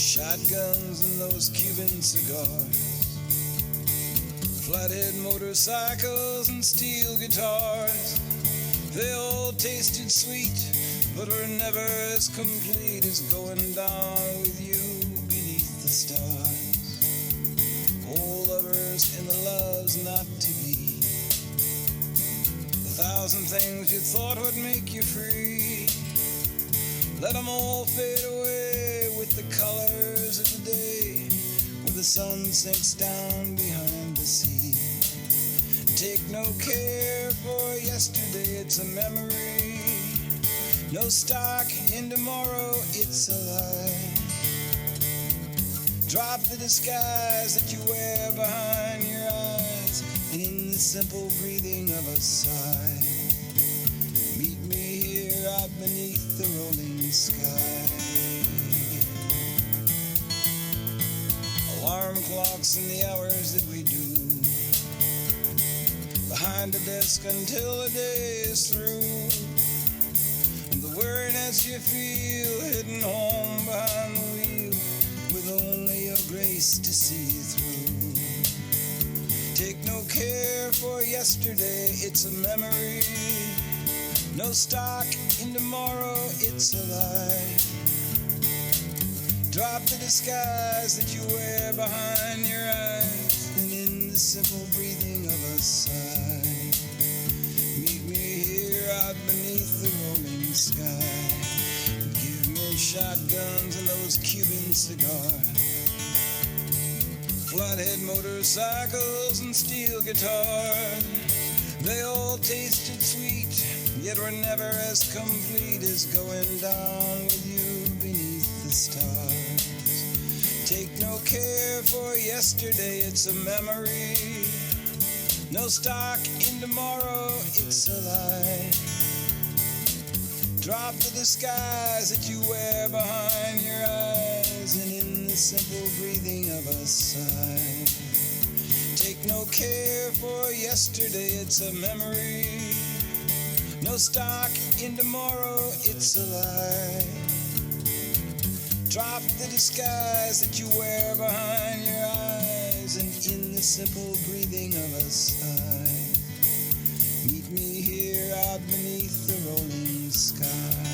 Shotguns and those Cuban cigars, flathead motorcycles and steel guitars. They all tasted sweet, but were never as complete as going down with you beneath the stars. Old lovers in the loves not to be, 1,000 things you thought would make you free. Let them all fade away with the colors of the day, where the sun sinks down behind the sea. Take no care for yesterday, it's a memory. No stock in tomorrow, it's a lie. Drop the disguise that you wear behind your eyes, and in the simple breathing of a sigh, meet me here out beneath the rolling sky. Alarm clocks and the hours that we do, behind the desk until the day is through. And the weariness you feel heading home behind the wheel, with only your grace to see through. Take no care for yesterday, it's a memory. No stock in tomorrow, it's a lie. Drop the disguise that you wear behind your eyes, and in the simple breathing of a sigh, meet me here out beneath the rolling sky. Give me shotguns and those Cuban cigars, flathead motorcycles and steel guitars. They all tasted sweet, yet were never as complete as going down with you beneath the stars. Take no care for yesterday, it's a memory. No stock in tomorrow, it's a lie. Drop the disguise that you wear behind your eyes, and in the simple breathing of a sigh, take no care for yesterday, it's a memory. No stock in tomorrow, it's a lie. Drop the disguise that you wear behind your eyes, and in the simple breathing of a sigh, meet me here out beneath the rolling sky.